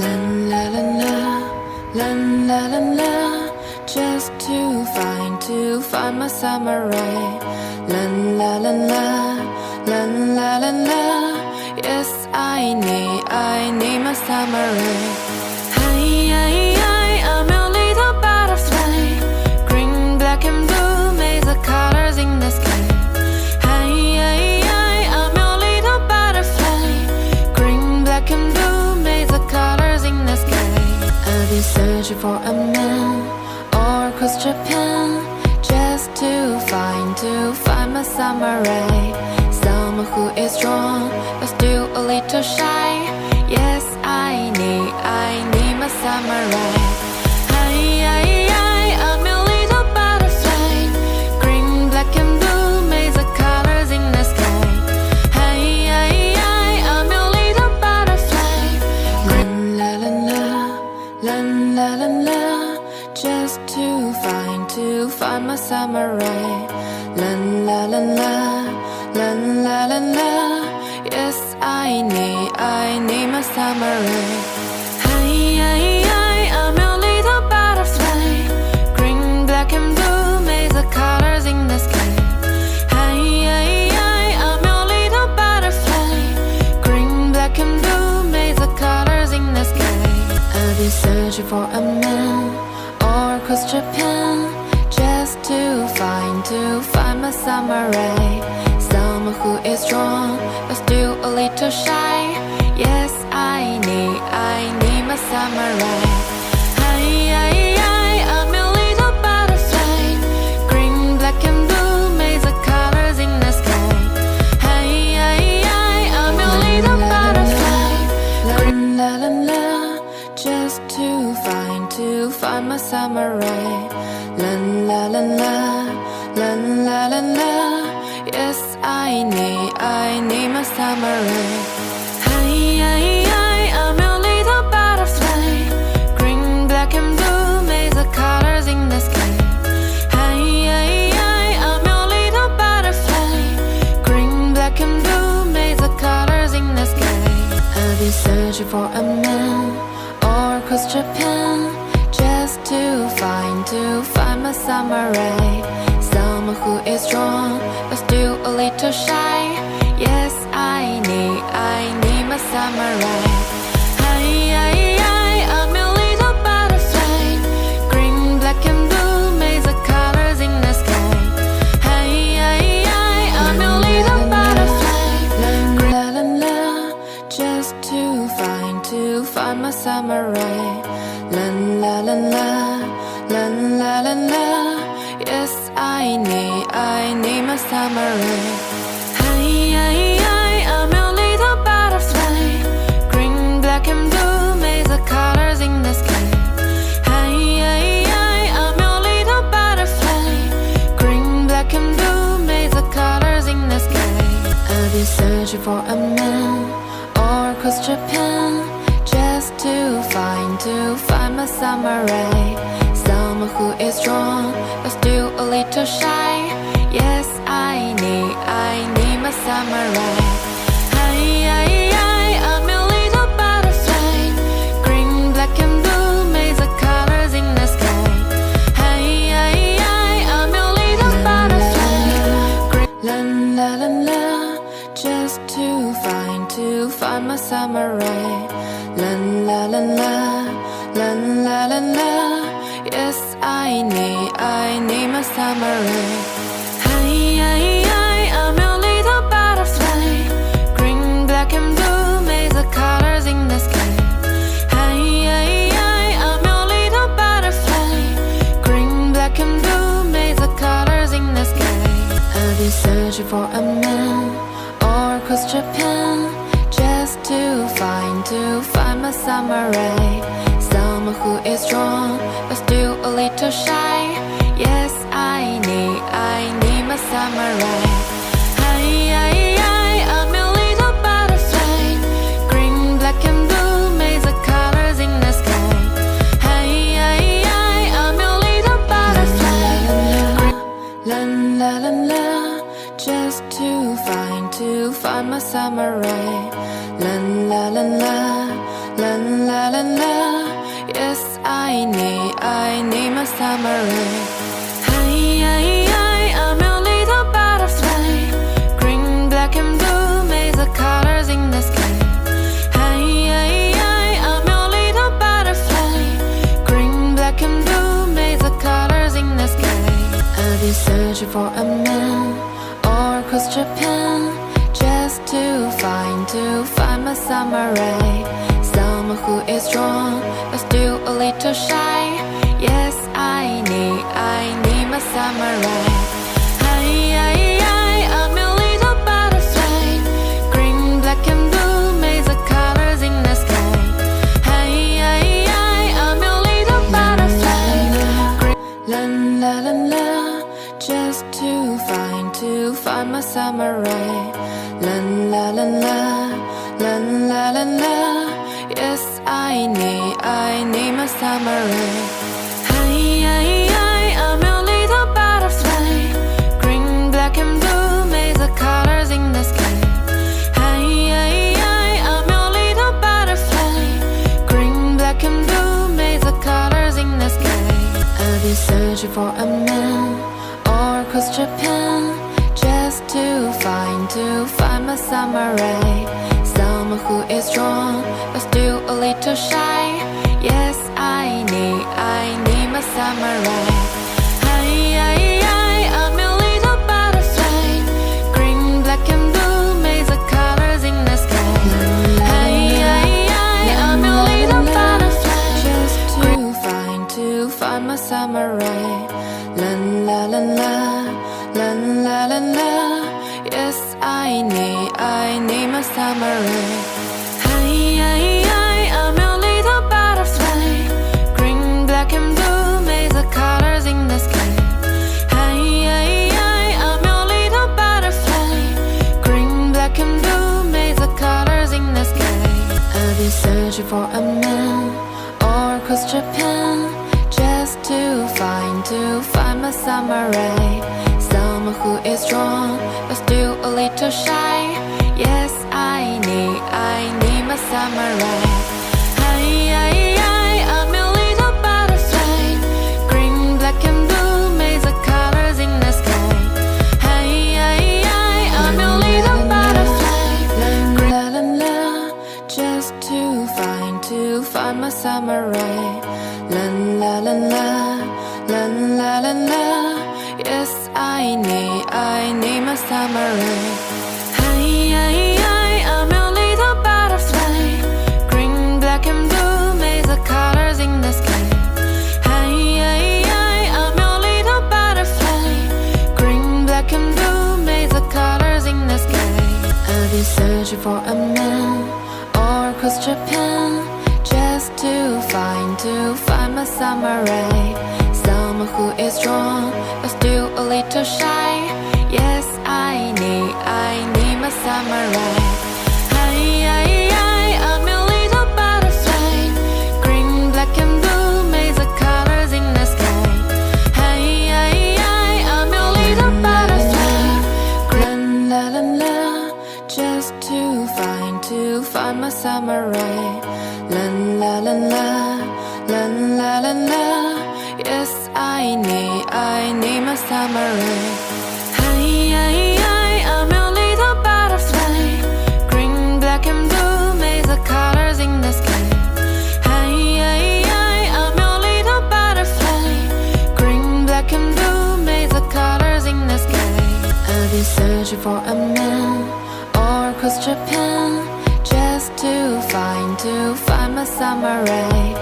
La la la la, la la la la, just to find my summer ray. La la la la, la la la la, yes I need my summer ray. Hi, I'm a little butterfly, green, black and blue, make the colors in the sky. Hi, I'm a little butterfly, green, black and blue, make the colors in the sky. I'll be searching for a man or across Japan, just to find my summer ray. Someone who is strong but still a little shy. Yes, I need my summer ray. Hi, I'm a little butterfly, green, black and blue, make the colors in the sky. Hi, I'm a little butterfly, green, la la la, la la la la, just to find my summer ray. La la la la, la la la la, yes I need my summer ray. Hi, I'm a little butterfly, green, black and blue, make the colors in the sky. Hi, I'm a little butterfly, green, black and blue, make the colors in the sky. I'll be searching for a man or across Japan, just to find my summer ray. Someone who is strong but still a little shy. Yes, I need my summer ray. Hi, I'm a little butterfly, green, black and blue, make the colors in the sky. Hi, I'm a little butterfly, green, la la la, just to find my summer ray. La la la la, la la la la, yes I need my summer ray. Hi, I'm a little butterfly, green, black and blue, make the colors in the sky. Hi, I'm a little butterfly, green, black and blue, make the colors in the sky. I'll be searching for a man or across Japan, just to find my summer ray. Someone who is strong but still a little shy. Yes, I need my summer ray. Hi, I'm a little butterfly, green, black and blue, make the colors in the sky. Hi, I'm a little butterfly, la la la, just to find my summer ray. La la la la, la la la la, yes I need my summer ray. Hi, I'm a little butterfly, green, black and blue, make the colors in the sky. Hi, I'm a little butterfly, green, black and blue, make the colors in the sky. I'll be searching for a man or across Japan, just to find my summer ray. Someone who is strong but still a little shy. Yes, I need my summer ray. Hi, I'm a little butterfly, green, black and blue, make the colors in the sky. Hi, I'm a little butterfly, green, la la la la, just to find my summer ray. La la la la, la la la la, yes I need my summer ray. Hi, I'm a little butterfly, green, black and blue, make the colors in the sky. Hi, I'm a little butterfly, green, black and blue, make the colors in the sky. I'll be searching for a man or across Japan, just to find my summer ray. Someone who is strong but still a little shy. Yes, I need my summer ray. Hi, I'm a little butterfly, green, black and blue, make the colors in the sky. Hi, I'm a little butterfly, la la la la, just to find my summer ray. La la la la, la la la la la. Yes, I need my summer rain. Hiiii, I'm your little butterfly. Green, black and blue, maze of colors in the sky. Hiiii, I'm your little butterfly. Green, black and blue, maze of colors in the sky. I'll be searching for a man or across Japan, just to find my summer ray. Someone who is strong but still a little shy. Yes, I need my summer ray. Hiiii, I'm a little butterfly. Green, black and blue, maze of colors in the sky. Hiiii, I'm a little butterfly. Green, la la la la, just to find my summer ray. La la la la, la la la la. Yes, I need my summer ray. Hiiii, I'm your little butterfly. Green, black and blue, maze of colors in the sky. Hiiii, I'm your little butterfly. Green, black and blue, maze of colors in the sky. I'll be searching for a man or across Japan, just to find my summer ray. Someone who is strong but still a little shy. Yes, I need my summer ray. Hiiii, I'm a little butterfly. Green, black and blue, maze of colors in the sky. Hiiii, I'm a little butterfly, just to find my summer ray. La la la la, la la la la. Yes, I need my summer ray. Hiiii, I'm a little butterfly. Green, black and blue, maze of colors in the sky. Hiiii, I'm a little butterfly. Green, black and blue, maze of colors in the sky. I'll be searching for a man or across Japan, just to find my summer ray. Someone who is strong but still a little shy. Yes, I need my summer ray. Hiiii, I'm a little butterfly. Green, black and blue, maze of colors in the sky. Hiiii, I'm a little butterfly. La la la, just to find my summer ray. La la la la, la la la la. Yes, I need my summer ray. Hiiii, I'm a little butterfly. Green, black and blue, maze of colors in the sky. Hiiii, I'm a little butterfly. Green, black and blue, maze of colors in the sky. I'll be searching for a man or across Japan, just to find my summer ray. Someone who is strong but still a little shy. Yes, I need my summer ray. Hiiii, I'm a little butterfly. Green, black and blue, maze of colors in the sky. Hiiii, I'm a little butterfly. Green, la la la, just to find my summer ray. La la la la, la la la la. Yes, I need my summer ray. Hiiii, I'm a little butterfly. Green, black and blue, maze of colors in the sky. Hiiii, I'm a little butterfly. Green, black and blue, maze of colors in the sky. I'll be searching for a man or across Japan, just to find my summer ray.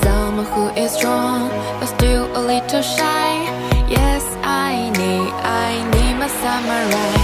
Someone who is strong but still a little shy. Yes, I need my summer ray.